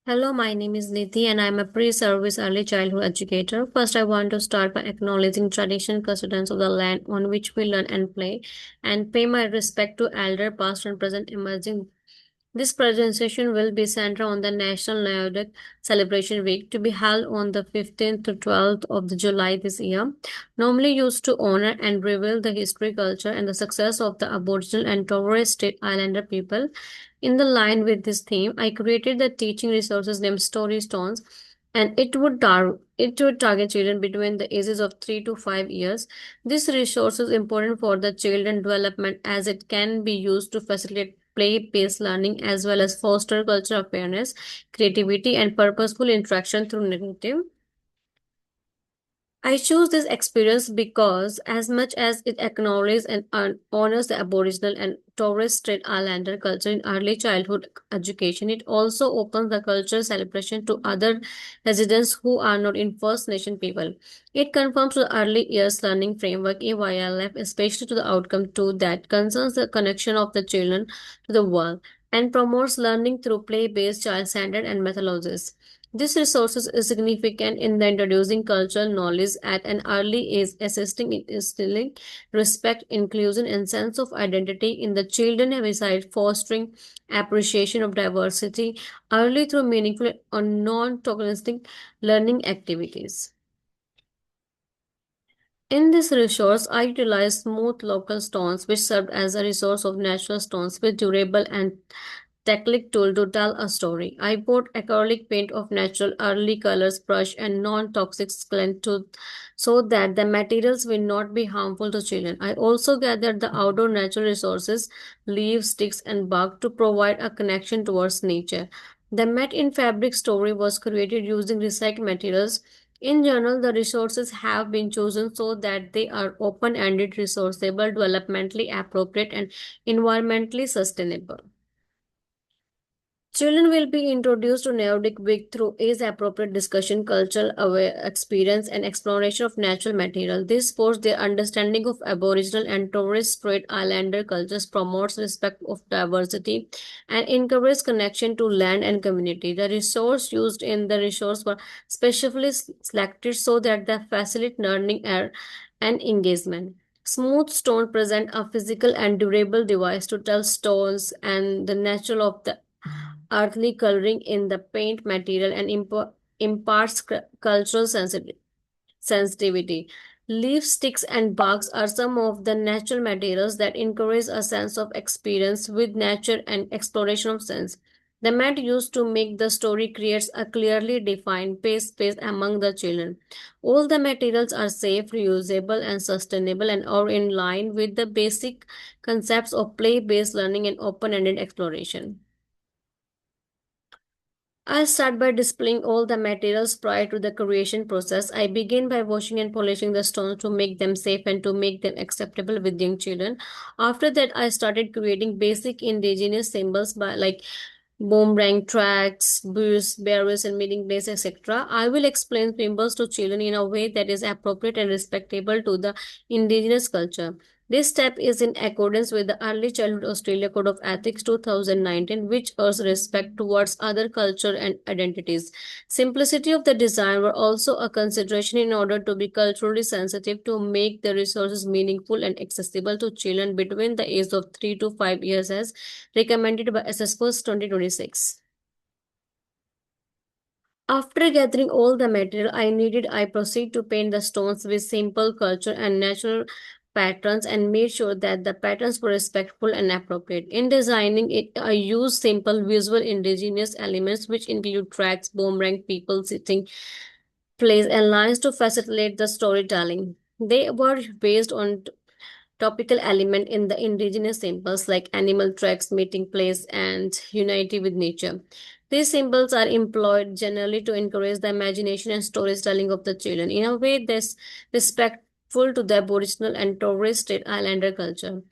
Hello, my name is Nidhi and I'm a pre-service early childhood educator. First, I want to start by acknowledging traditional custodians of the land on which we learn and play and pay my respect to elder past and present emerging. This presentation will be centered on the National Nordic Celebration Week to be held on the 15th to 12th of the July this year, normally used to honor and reveal the history, culture, and the success of the Aboriginal and Torres Strait Islander people. In the line with this theme, I created the teaching resources named Story Stones, and it would target children between the ages of 3 to 5 years. This resource is important for the children development as it can be used to facilitate play-based learning as well as foster cultural awareness, creativity, and purposeful interaction through narrative. I choose this experience because, as much as it acknowledges and honors the Aboriginal and Torres Strait Islander culture in early childhood education, it also opens the cultural celebration to other residents who are not in First Nation people. It confirms the early years learning framework (EYLF), especially to the outcome two that concerns the connection of the children to the world and promotes learning through play-based child-centered and methodologies. This resource is significant in the introducing cultural knowledge at an early age, assisting in instilling respect, inclusion, and sense of identity in the children besides fostering appreciation of diversity early through meaningful or non-tokenistic learning activities. In this resource, I utilized smooth local stones, which served as a resource of natural stones with durable and technique tool to tell a story. I bought acrylic paint of natural early colors, brush, and non-toxic slant to so that the materials will not be harmful to children. I also gathered the outdoor natural resources, leaves, sticks, and bark to provide a connection towards nature. The mat in fabric story was created using recycled materials. In general, the resources have been chosen so that they are open-ended, resourceable, developmentally appropriate, and environmentally sustainable. Children will be introduced to Nordic Week through age-appropriate discussion, cultural aware experience, and exploration of natural material. This supports their understanding of Aboriginal and Torres Strait Islander cultures, promotes respect of diversity, and encourages connection to land and community. The resource used in the resource were specially selected so that they facilitate learning and engagement. Smooth stone present a physical and durable device to tell stones and the natural of the earthly coloring in the paint material and imparts cultural sensitivity. Leaf sticks and barks are some of the natural materials that encourage a sense of experience with nature and exploration of sense. The mat used to make the story creates a clearly defined play space among the children. All the materials are safe, reusable, and sustainable and are in line with the basic concepts of play-based learning and open-ended exploration. I start by displaying all the materials prior to the creation process. I begin by washing and polishing the stones to make them safe and to make them acceptable with young children. After that, I started creating basic indigenous symbols by like boomerang tracks, boosts, berries, and meeting place, etc. I will explain symbols to children in a way that is appropriate and respectable to the indigenous culture. This step is in accordance with the Early Childhood Australia Code of Ethics 2019, which urges respect towards other culture and identities. Simplicity of the design were also a consideration in order to be culturally sensitive to make the resources meaningful and accessible to children between the age of 3 to 5 years as recommended by SSFOS 2026. After gathering all the material I needed, I proceed to paint the stones with simple culture and natural patterns and made sure that the patterns were respectful and appropriate. In designing it, I used simple visual indigenous elements which include tracks, boomerang, people sitting, place, and lines to facilitate the storytelling. They were based on topical element in the indigenous symbols like animal tracks, meeting place, and unity with nature. These symbols are employed generally to encourage the imagination and storytelling of the children in a way that's respectful to the Aboriginal and Torres Strait Islander culture.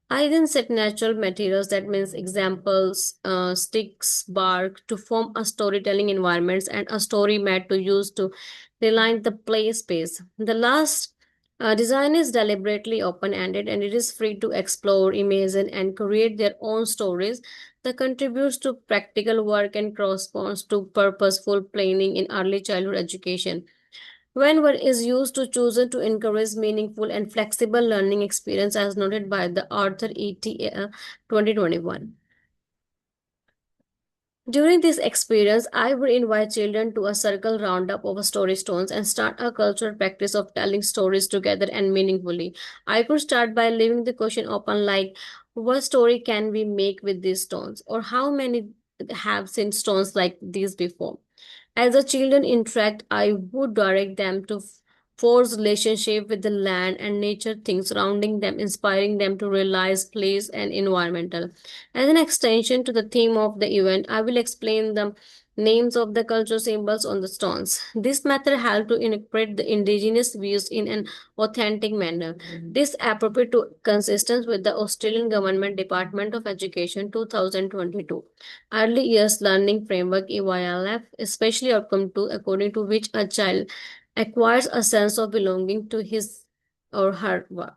I then set natural materials, that means examples, sticks, bark, to form a storytelling environments and a story mat to use to realign the play space. The last Design is deliberately open ended and it is free to explore, imagine, and create their own stories that contributes to practical work and corresponds to purposeful planning in early childhood education. When one is used to chosen to encourage meaningful and flexible learning experience as noted by the Arthur E.T. 2021. During this experience, I would invite children to a circle roundup of story stones and start a cultural practice of telling stories together and meaningfully. I could start by leaving the question open like, what story can we make with these stones? Or how many have seen stones like these before? As the children interact, I would direct them to force relationship with the land and nature things surrounding them, inspiring them to realize place and environmental. As an extension to the theme of the event, I will explain the names of the cultural symbols on the stones. This method helped to incorporate the indigenous views in an authentic manner. This appropriate to consistent with the Australian Government Department of Education 2022 Early Years Learning Framework EYLF, especially outcome 2, according to which a child acquires a sense of belonging to his or her work.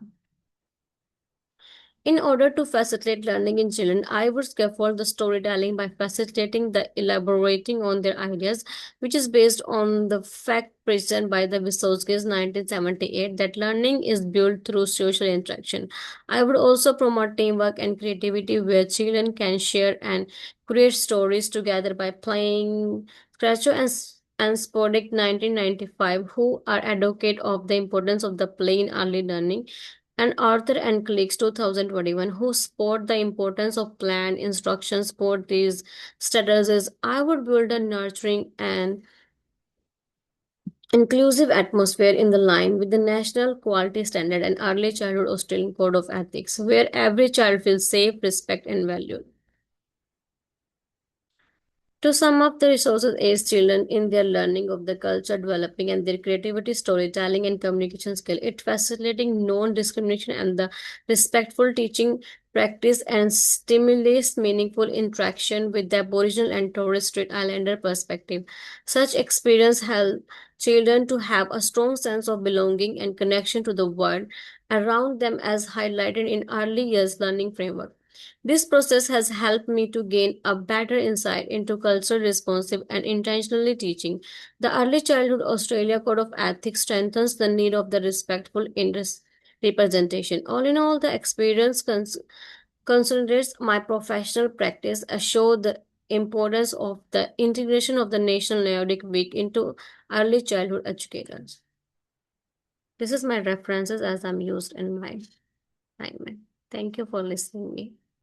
In order to facilitate learning in children, I would scaffold the storytelling by facilitating the elaborating on their ideas, which is based on the fact presented by the Vysotsky's 1978 that learning is built through social interaction. I would also promote teamwork and creativity where children can share and create stories together by playing. Scratcho and Spodek 1995, who are advocate of the importance of the play in early learning, and Arthur and Clicks 2021, who spot the importance of planned instructions for these strategies. I would build a nurturing and inclusive atmosphere in the line with the National Quality Standard and Early Childhood Australian Code of Ethics, where every child feels safe, respected, and valued. To sum up, the resources aid children in their learning of the culture, developing and their creativity, storytelling, and communication skill. It facilitating non-discrimination and the respectful teaching practice and stimulates meaningful interaction with the Aboriginal and Torres Strait Islander perspective. Such experience help children to have a strong sense of belonging and connection to the world around them as highlighted in early years learning framework. This process has helped me to gain a better insight into cultural responsive and intentionally teaching. The Early Childhood Australia Code of Ethics strengthens the need of the respectful representation. All in all, the experience consolidates my professional practice, show the importance of the integration of the National Nordic Week into early childhood educators. This is my references as I'm used in my assignment. Thank you for listening me.